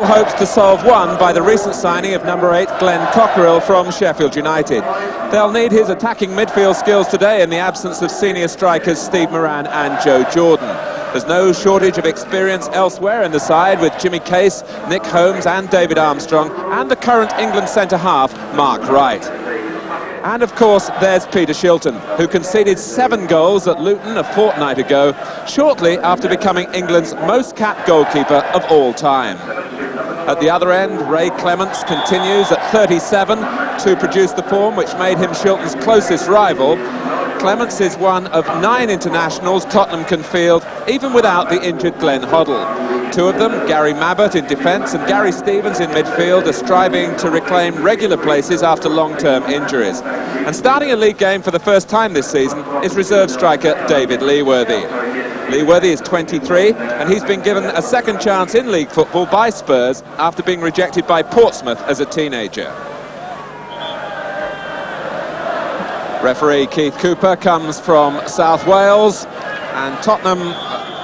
Hopes to solve one by the recent signing of number 8 Glenn Cockerill from Sheffield United. They'll need his attacking midfield skills today in the absence of senior strikers Steve Moran and Joe Jordan. There's no shortage of experience elsewhere in the side, with Jimmy Case, Nick Holmes and David Armstrong, and the current England centre-half Mark Wright. And of course there's Peter Shilton, who conceded 7 goals at Luton a fortnight ago, shortly after becoming England's most capped goalkeeper of all time. At the other end, Ray Clemence continues at 37 to produce the form which made him Shilton's closest rival. Clemence is one of 9 internationals Tottenham can field, even without the injured Glenn Hoddle. 2 of them, Gary Mabbutt in defence and Gary Stevens in midfield, are striving to reclaim regular places after long-term injuries. And starting a league game for the first time this season is reserve striker David Leworthy. Leworthy is 23 and he's been given a second chance in league football by Spurs after being rejected by Portsmouth as a teenager. Referee Keith Cooper comes from South Wales, and Tottenham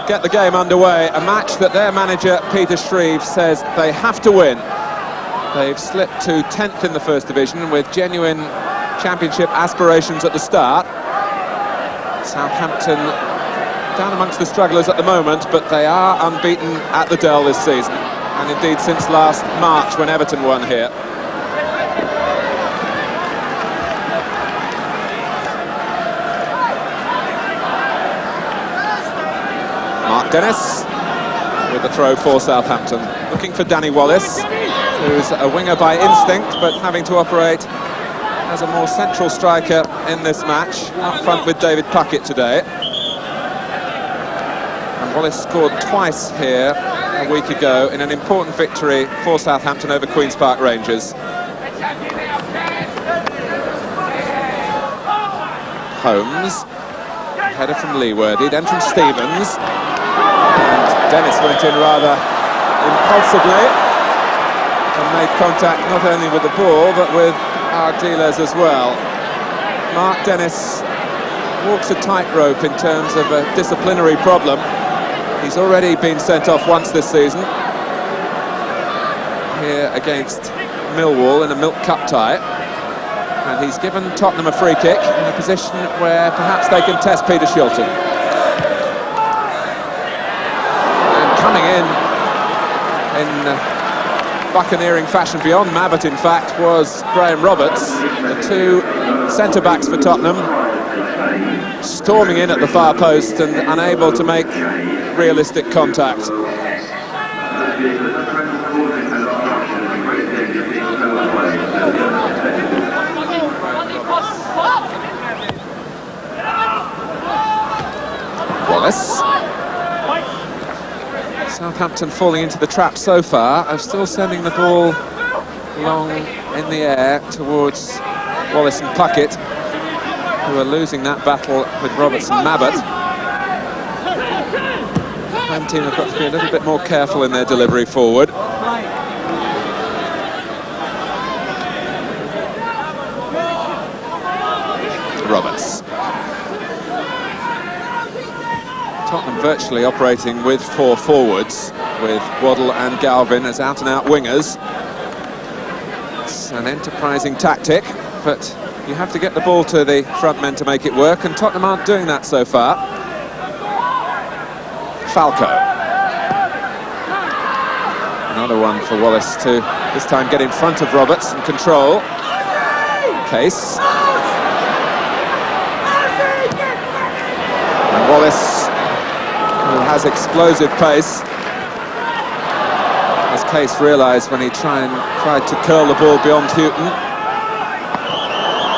get the game underway, a match that their manager Peter Shreve says they have to win. They've slipped to 10th in the First Division with genuine championship aspirations at the start. Southampton down amongst the strugglers at the moment, but they are unbeaten at the Dell this season, and indeed since last March when Everton won here. Mark Dennis with the throw for Southampton, looking for Danny Wallace, who's a winger by instinct but having to operate as a more central striker in this match, up front with David Puckett today. And Wallace scored twice here a week ago in an important victory for Southampton over Queen's Park Rangers. Holmes, header from Leworthy, then from Stevens. And Dennis went in rather impulsively and made contact not only with the ball but with Ardiles as well. Mark Dennis walks a tightrope in terms of a disciplinary problem. He's already been sent off once this season, here against Millwall in a Milk Cup tie, and he's given Tottenham a free kick in a position where perhaps they can test Peter Shilton. And coming in buccaneering fashion beyond Mabbutt, in fact, was Graham Roberts. The 2 centre-backs for Tottenham storming in at the far post and unable to make realistic contact. Wallace. Southampton falling into the trap so far of still sending the ball long in the air towards Wallace and Puckett, who are losing that battle with Roberts and Mabbutt. The home team have got to be a little bit more careful in their delivery forward. Roberts. Tottenham virtually operating with 4 forwards, with Waddle and Galvin as out-and-out wingers. It's an enterprising tactic, but you have to get the ball to the front men to make it work, and Tottenham aren't doing that so far. Falco. Another one for Wallace to this time get in front of Roberts and control. Case. And Wallace, who has explosive pace, as Case realised when he tried to curl the ball beyond Hughton.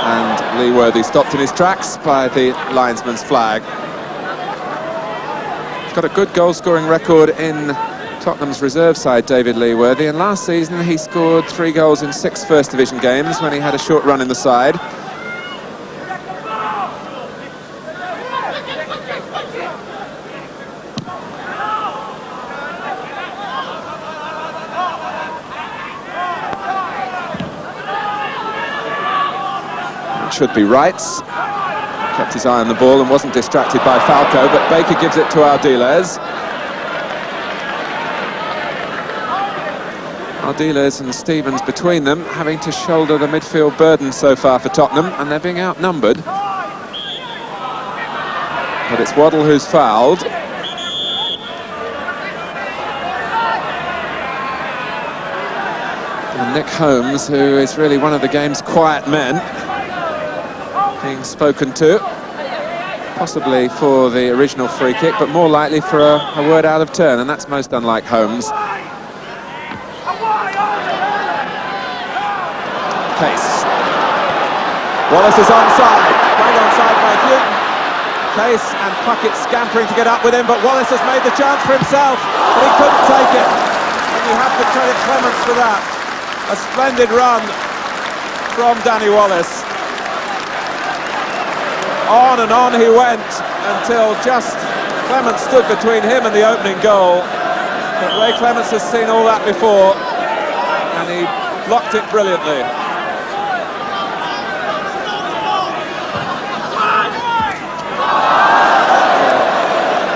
And Leworthy stopped in his tracks by the linesman's flag. He's got a good goal-scoring record in Tottenham's reserve side, David Leworthy, and last season he scored 3 goals in 6 First Division games when he had a short run in the side. Should be Wrights. Kept his eye on the ball and wasn't distracted by Falco, but Baker gives it to Ardiles. Ardiles and Stevens between them, having to shoulder the midfield burden so far for Tottenham, and they're being outnumbered. But it's Waddle who's fouled. And Nick Holmes, who is really one of the game's quiet men, being spoken to, possibly for the original free kick, but more likely for a word out of turn, and that's most unlike Holmes. Case. Wallace is onside, right onside by Hughton. Case and Puckett scampering to get up with him, but Wallace has made the chance for himself, but he couldn't take it. And you have to credit Clemence for that. A splendid run from Danny Wallace. On and on he went until just Clemence stood between him and the opening goal. But Ray Clemence has seen all that before, and he blocked it brilliantly.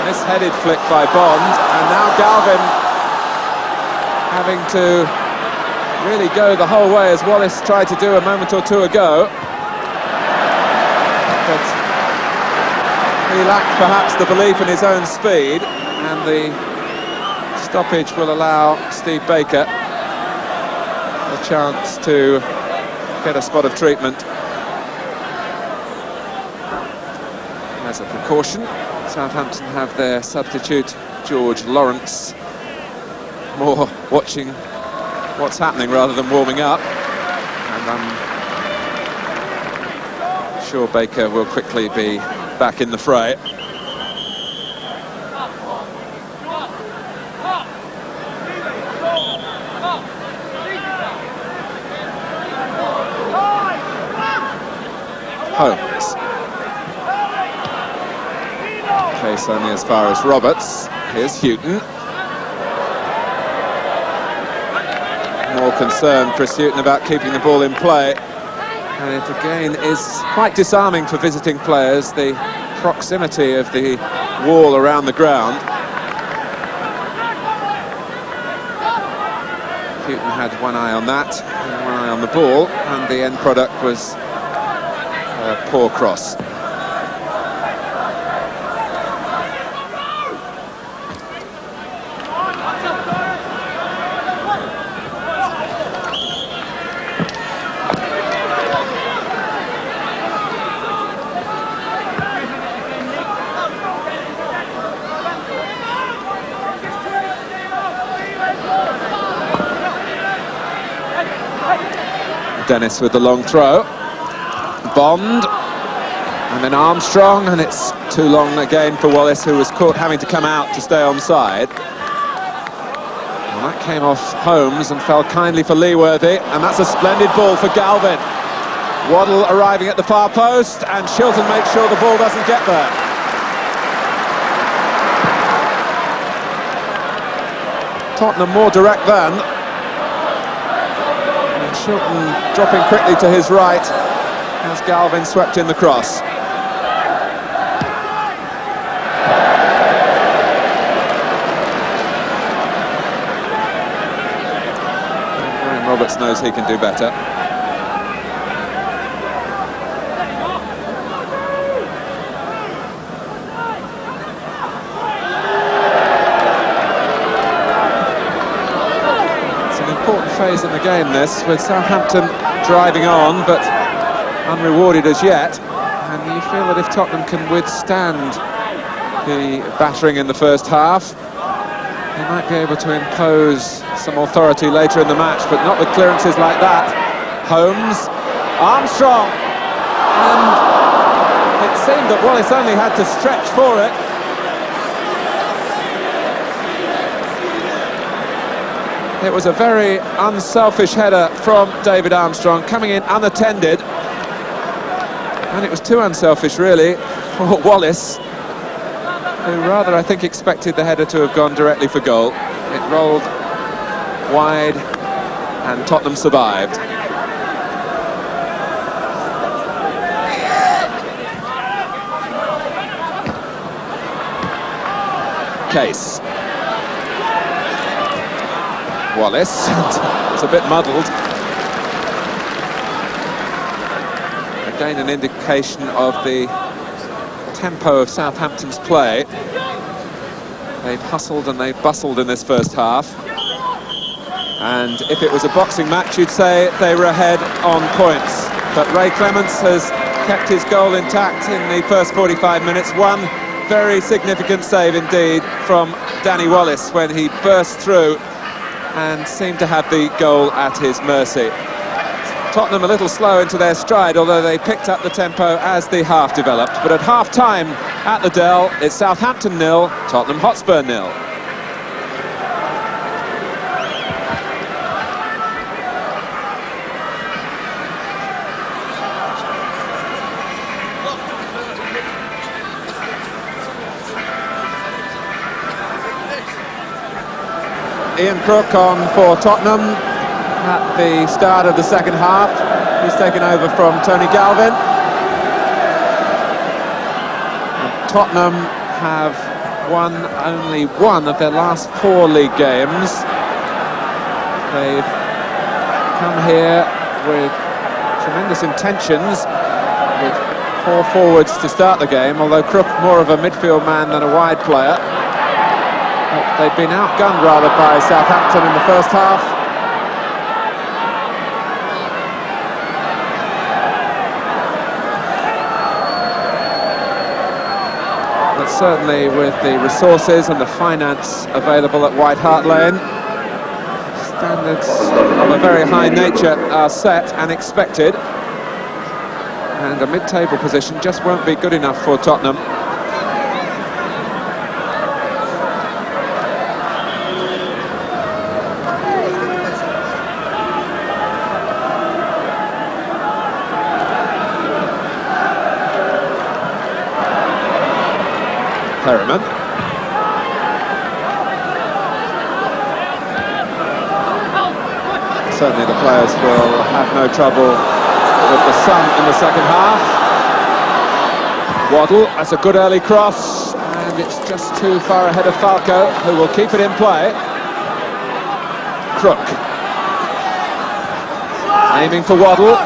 Misheaded flick by Bond, and now Galvin having to really go the whole way, as Wallace tried to do a moment or two ago. But he lacked perhaps the belief in his own speed, and the stoppage will allow Steve Baker a chance to get a spot of treatment. As a precaution, Southampton have their substitute, George Lawrence, more watching what's happening rather than warming up. And I'm sure Baker will quickly be back in the fray. Holmes. Case only as far as Roberts. Here's Hughton. More concerned, Chris Hughton, about keeping the ball in play. And it again is quite disarming for visiting players, the proximity of the wall around the ground. Hughton had one eye on that, and one eye on the ball, and the end product was a poor cross. Dennis with the long throw. Bond, and then Armstrong, and it's too long again for Wallace, who was caught having to come out to stay onside. And that came off Holmes and fell kindly for Leworthy, and that's a splendid ball for Galvin. Waddle arriving at the far post, and Shilton makes sure the ball doesn't get there. Tottenham more direct then. Shilton dropping quickly to his right as Galvin swept in the cross. And Roberts knows he can do better. Phase in the game, this, with Southampton driving on but unrewarded as yet, and you feel that if Tottenham can withstand the battering in the first half, they might be able to impose some authority later in the match, but not with clearances like that. Holmes, Armstrong, and it seemed that Wallace only had to stretch for it. It was a very unselfish header from David Armstrong, coming in unattended. And it was too unselfish, really, for Wallace, who rather, I think, expected the header to have gone directly for goal. It rolled wide, and Tottenham survived. Case. Wallace. It's a bit muddled. Again, an indication of the tempo of Southampton's play. They've hustled and they've bustled in this first half. And if it was a boxing match, you'd say they were ahead on points. But Ray Clemence has kept his goal intact in the first 45 minutes. One very significant save indeed from Danny Wallace when he burst through and seemed to have the goal at his mercy. Tottenham a little slow into their stride, although they picked up the tempo as the half developed. But at half-time at the Dell, it's Southampton 0, Tottenham Hotspur 0. Ian Crook on for Tottenham at the start of the second half. He's taken over from Tony Galvin. And Tottenham have won only one of their last 4 league games. They've come here with tremendous intentions, with 4 forwards to start the game, although Crook more of a midfield man than a wide player. But they've been outgunned rather by Southampton in the first half. But certainly with the resources and the finance available at White Hart Lane, standards of a very high nature are set and expected. And a mid-table position just won't be good enough for Tottenham. Perryman. Certainly the players will have no trouble with the sun in the second half. Waddle, that's a good early cross, and it's just too far ahead of Falco, who will keep it in play. Crook. Aiming for Waddle.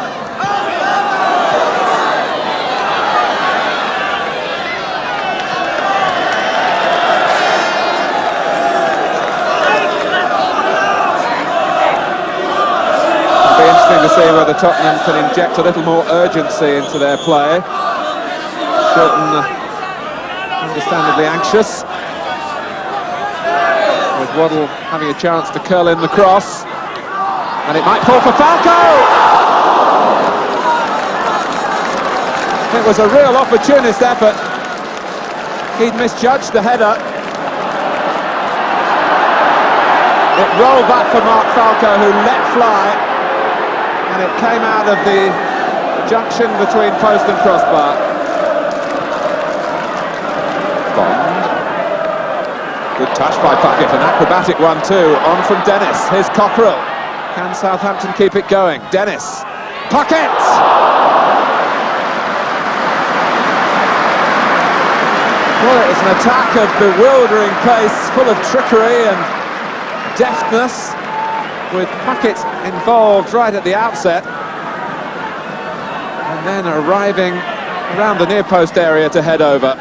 To see whether Tottenham can inject a little more urgency into their play. Hughton understandably anxious, with Waddle having a chance to curl in the cross, and it might fall for Falco! It was a real opportunist effort. He'd misjudged the header. It rolled back for Mark Falco, who let fly, and it came out of the junction between post and crossbar. Bond. Good touch by Puckett, an acrobatic one too. On from Dennis, here's Cockerell. Can Southampton keep it going? Dennis. Puckett! Well, it was an attack of bewildering pace, full of trickery and deftness, with Puckett involved right at the outset, and then arriving around the near post area to head over.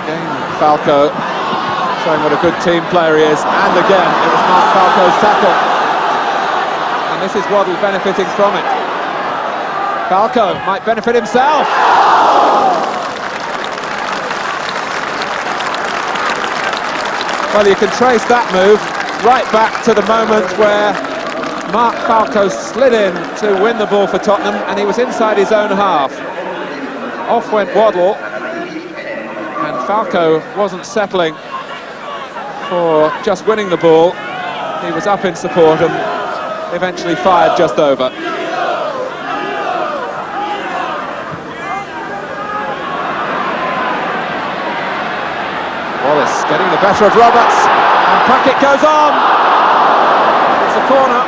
Again, Falco showing what a good team player he is, and again it was Mark Falco's tackle, and this is Waddle benefiting from it. Falco might benefit himself. Well, you can trace that move right back to the moment where Mark Falco slid in to win the ball for Tottenham, and he was inside his own half. Off went Waddle, and Falco wasn't settling for just winning the ball. He was up in support and eventually fired just over. Wallace getting the better of Roberts. And Puckett goes on. It's a corner.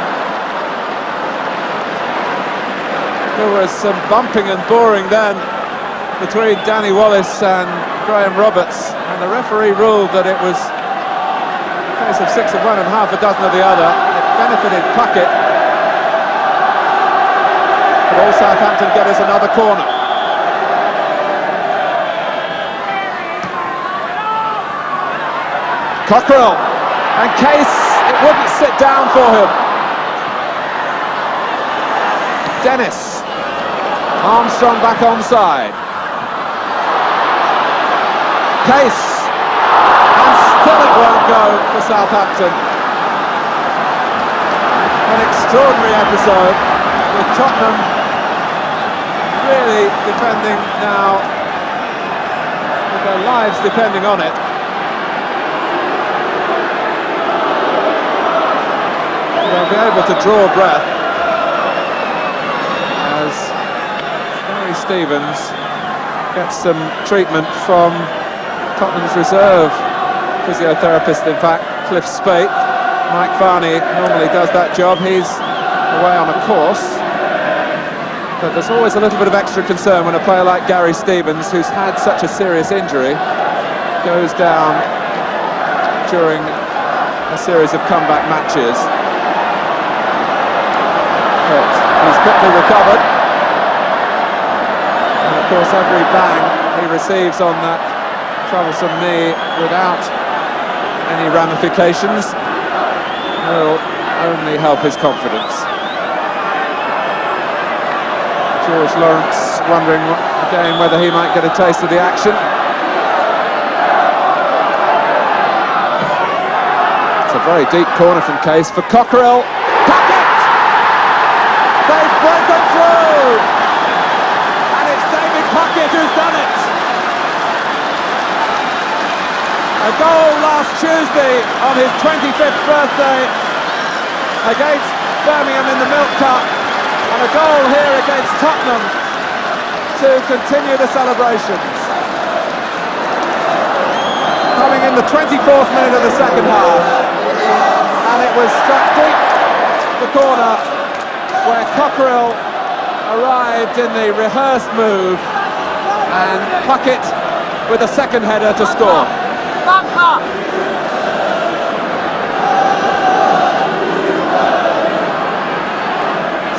There was some bumping and boring then between Danny Wallace and Graham Roberts, and the referee ruled that it was a case of 6 of one and half a dozen of the other. It benefited Puckett. But all Southampton get is another corner. Cockerell and Case, it wouldn't sit down for him. Dennis, Armstrong back onside. Case, and still it won't go for Southampton. An extraordinary episode with Tottenham really defending now, with their lives depending on it. They'll be able to draw breath as Gary Stevens gets some treatment from Tottenham's reserve physiotherapist, in fact, Cliff Spate. Mike Varney normally does that job. He's away on a course. But there's always a little bit of extra concern when a player like Gary Stevens, who's had such a serious injury, goes down during a series of comeback matches. But he's quickly recovered. And of course every bang he receives on that troublesome knee without any ramifications will only help his confidence. George Lawrence wondering again whether he might get a taste of the action. It's a very deep corner from Case for Cockerell. They've broken through! And it's David Puckett who's done it! A goal last Tuesday on his 25th birthday against Birmingham in the Milk Cup, and a goal here against Tottenham to continue the celebrations. Coming in the 24th minute of the second half, and it was struck deep the corner where Cockerell arrived in the rehearsed move, and Puckett with a second header to score.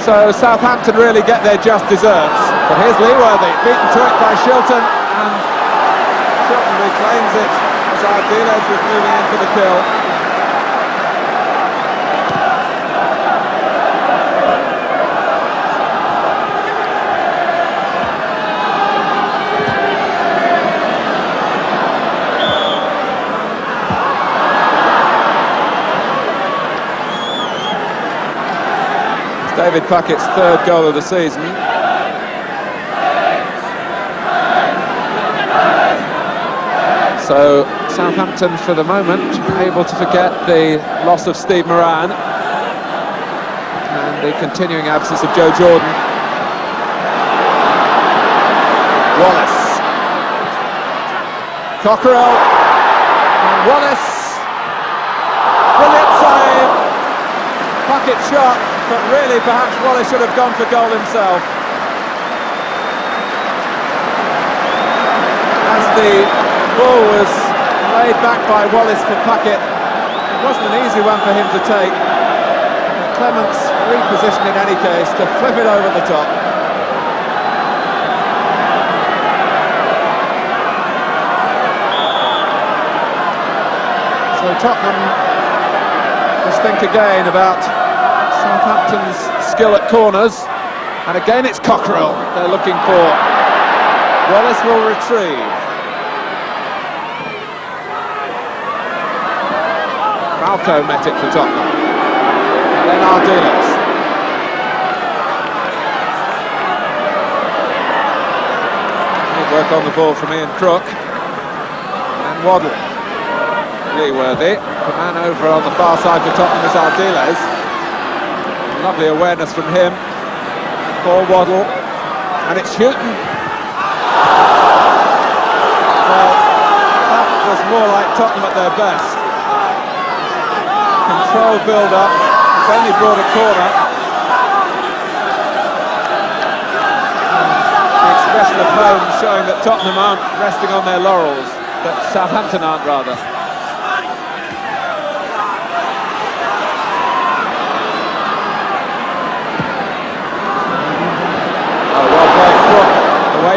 So Southampton really get their just desserts. But here's Leworthy, beaten to it by Hughton, and Hughton reclaims it as Ardiles was moving in for the kill. David Puckett's third goal of the season. So Southampton, for the moment, able to forget the loss of Steve Moran and the continuing absence of Joe Jordan. Wallace, Cockerell, and Wallace. Brilliant save. Puckett shot, but really perhaps Wallace should have gone for goal himself. As the ball was laid back by Wallace for Puckett, it wasn't an easy one for him to take. Clemence repositioned in any case to flip it over the top. So Tottenham must think again about Southampton's skill at corners, and again it's Cockerell they're looking for. Wallace will retrieve. Falco met it for Tottenham, and then Ardiles. Good work on the ball from Ian Crook, and Waddle. Leworthy, the man over on the far side for Tottenham is Ardiles. Lovely awareness from him for Waddle, and it's Hughton. Well, that was more like Tottenham at their best. Controlled build-up, it's only brought a corner. The expression of home showing that Tottenham aren't resting on their laurels, that Southampton aren't rather.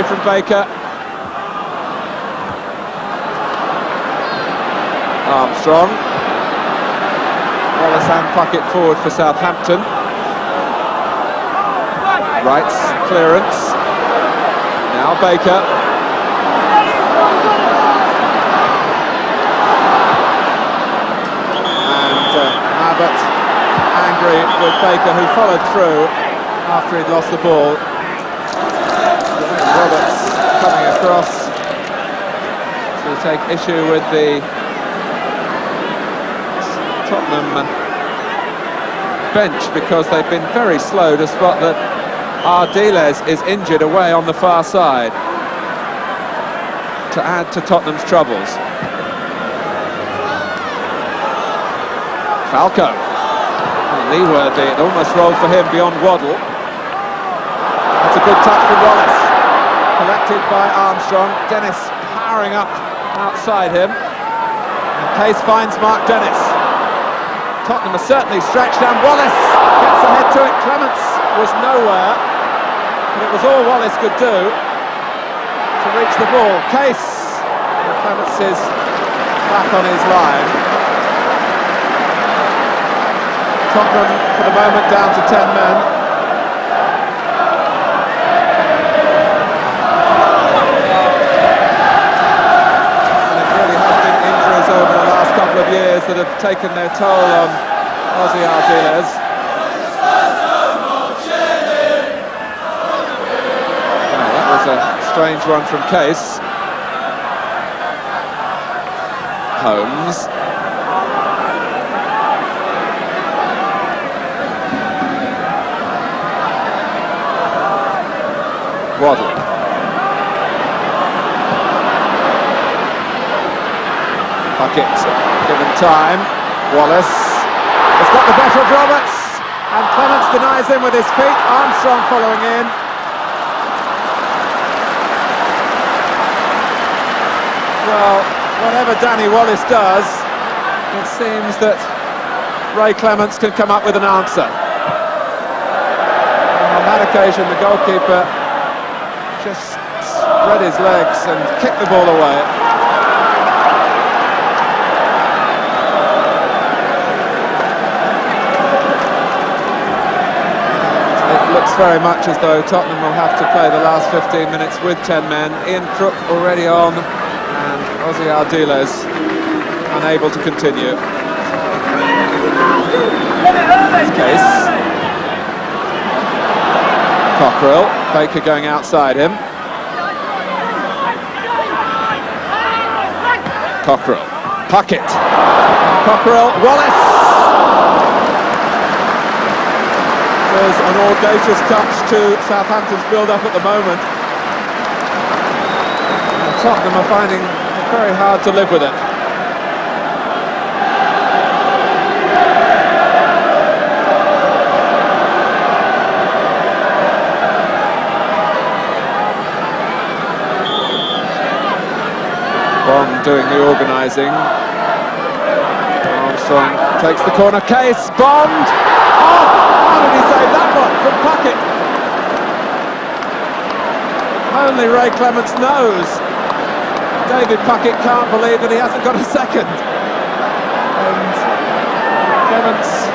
from Baker. Armstrong. Wallace and Puckett forward for Southampton. Wright's clearance. Now Baker. And Mabbutt angry with Baker, who followed through after he'd lost the ball. Roberts coming across to take issue with the Tottenham bench, because they've been very slow to spot that Ardiles is injured away on the far side, to add to Tottenham's troubles. Falco. Leworthy, it almost rolled for him beyond Waddle. That's a good touch from Wallace. Collected by Armstrong. Dennis powering up outside him. And Case finds Mark Dennis. Tottenham are certainly stretched, and Wallace gets ahead to it. Clemence was nowhere, but it was all Wallace could do to reach the ball. Case, and Clemence is back on his line. Tottenham for the moment down to 10 men. And it really has been injuries over the last couple of years that have taken their toll on Ardiles. That was a strange one from Case. Holmes. Waddle. Puckett given time. Wallace has got the better of Roberts, and Clemence denies him with his feet. Armstrong following in. Well, whatever Danny Wallace does, it seems that Ray Clemence can come up with an answer. And on that occasion, the goalkeeper just spread his legs and kicked the ball away. It looks very much as though Tottenham will have to play the last 15 minutes with 10 men. Crook already on, and Ardiles unable to continue. Case. Cockerell. Baker going outside him. Cockerell. Puckett. Cockerell. Wallace. There's an audacious touch to Southampton's build-up at the moment. And Tottenham are finding it very hard to live with it. Doing the organising. Armstrong takes the corner. Case. Bond. Oh, how did he save that one from Puckett? Only Ray Clemence knows. David Puckett can't believe that he hasn't got a second. And Clemence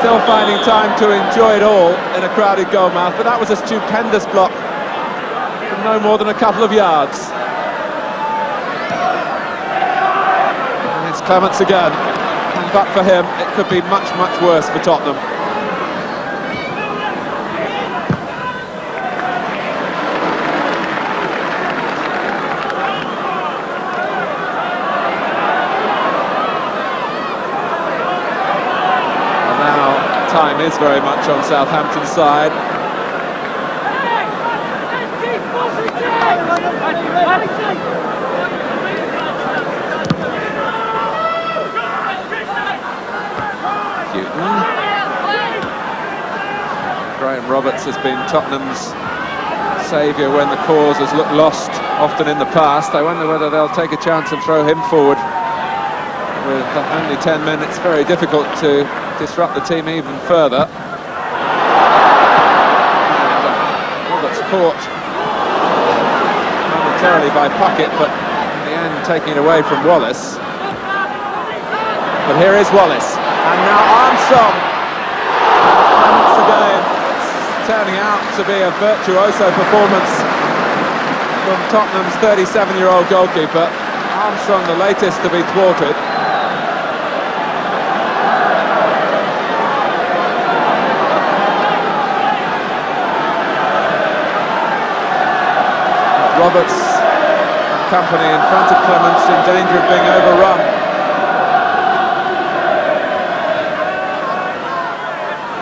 still finding time to enjoy it all in a crowded goalmouth. But that was a stupendous block from no more than a couple of yards. Clemence again, but for him it could be much, much worse for Tottenham. And now time is very much on Southampton's side. Roberts has been Tottenham's saviour when the cause has looked lost often in the past. I wonder whether they'll take a chance and throw him forward. With only 10 men, it's very difficult to disrupt the team even further. And Roberts caught momentarily by Puckett, but in the end taking it away from Wallace. But here is Wallace, and now Armstrong. Clemence again. It's turning out to be a virtuoso performance from Tottenham's 37-year-old goalkeeper. Armstrong, the latest to be thwarted. Roberts and company in front of Clemence, in danger of being overrun.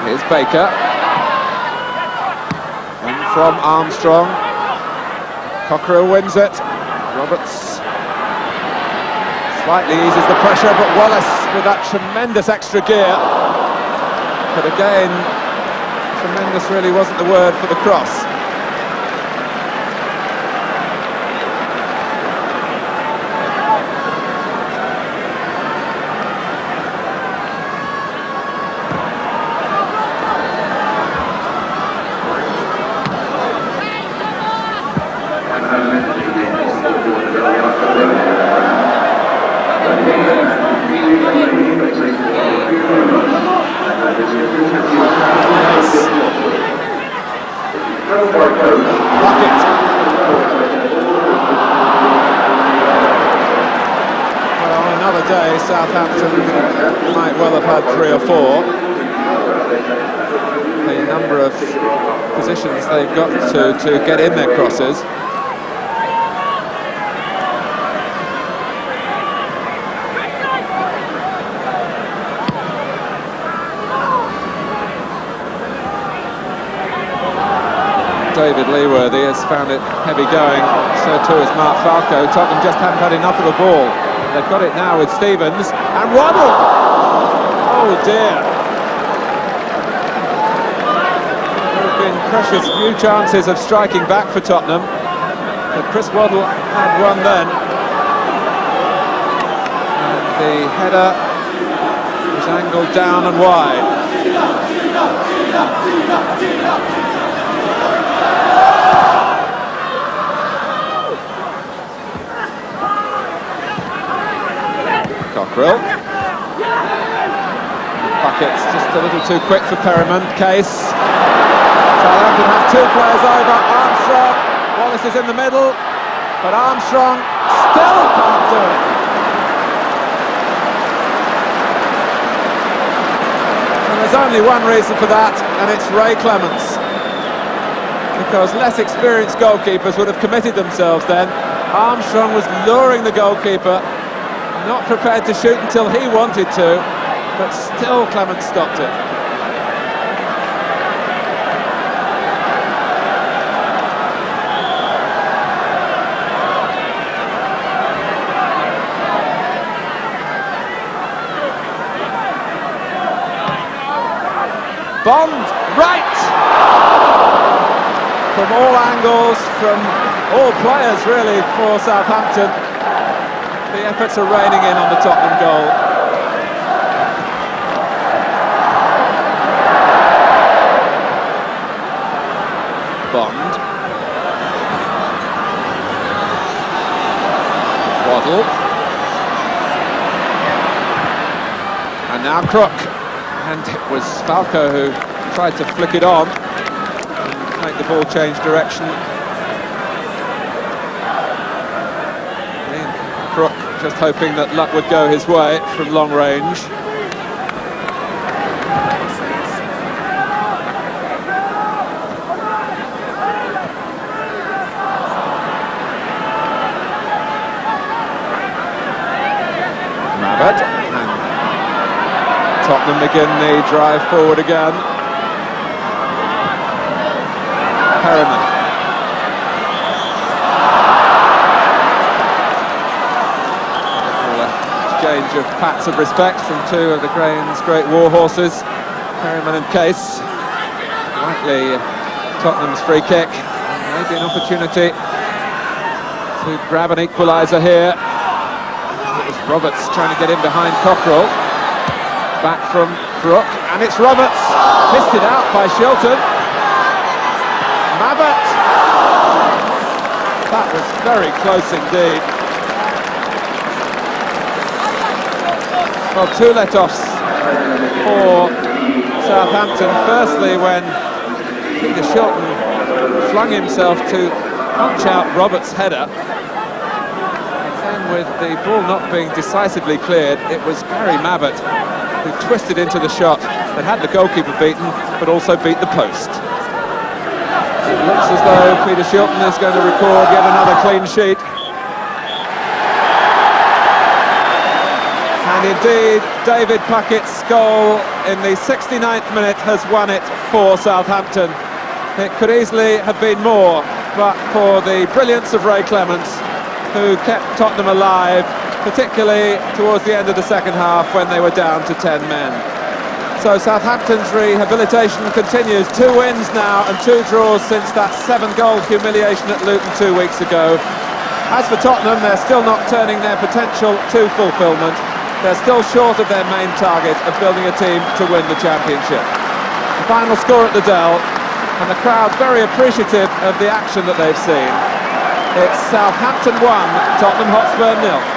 Here's Baker. And from Armstrong. Cockerill wins it. Roberts slightly eases the pressure, but Wallace with that tremendous extra gear. But again, tremendous really wasn't the word for the cross. Well, another day Southampton might well have had 3 or 4. The number of positions they've got to get in their crosses. David Leworthy has found it heavy going, so too has Mark Falco. Tottenham just haven't had enough of the ball. They've got it now with Stevens, and Waddle! Oh dear! There have been precious few chances of striking back for Tottenham, but Chris Waddle had one then. And the header was angled down and wide. Cockerell. Bucket's just a little too quick for Perryman. Case. Southampton have 2 players over. Armstrong. Wallace is in the middle, but Armstrong still can't do it. And there's only one reason for that, and it's Ray Clemence. Because less experienced goalkeepers would have committed themselves then. Armstrong was luring the goalkeeper, not prepared to shoot until he wanted to, but still Clemence stopped it. Bond, right! From all angles, from all players really for Southampton. The efforts are raining in on the Tottenham goal. Bond. Waddle. And now Crook. And it was Falco who tried to flick it on and make the ball change direction. Crook just hoping that luck would go his way from long range. Mabbutt, and Tottenham begin the drive forward again. Perryman. Exchange of pats of respect from 2 of the Crane's great war horses, Perryman and Case. Rightly Tottenham's free kick. Maybe an opportunity to grab an equaliser here. It was Roberts trying to get in behind Cockerell. Back from Crook, and it's Roberts. Missed it out by Hughton. Mabbutt. That was very close indeed. Well, two let-offs for Southampton. Firstly, when Peter Hughton flung himself to punch out Roberts' header. And with the ball not being decisively cleared, it was Gary Mabbutt who twisted into the shot that had the goalkeeper beaten, but also beat the post. It looks as though Peter Hughton is going to record yet another clean sheet. And indeed, David Puckett's goal in the 69th minute has won it for Southampton. It could easily have been more, but for the brilliance of Ray Clemence, who kept Tottenham alive, particularly towards the end of the second half when they were down to 10 men. So Southampton's rehabilitation continues. 2 wins now and 2 draws since that 7-goal humiliation at Luton 2 weeks ago. As for Tottenham, they're still not turning their potential to fulfilment. They're still short of their main target of building a team to win the championship. The final score at the Dell, and the crowd very appreciative of the action that they've seen. It's Southampton 1, Tottenham Hotspur 0.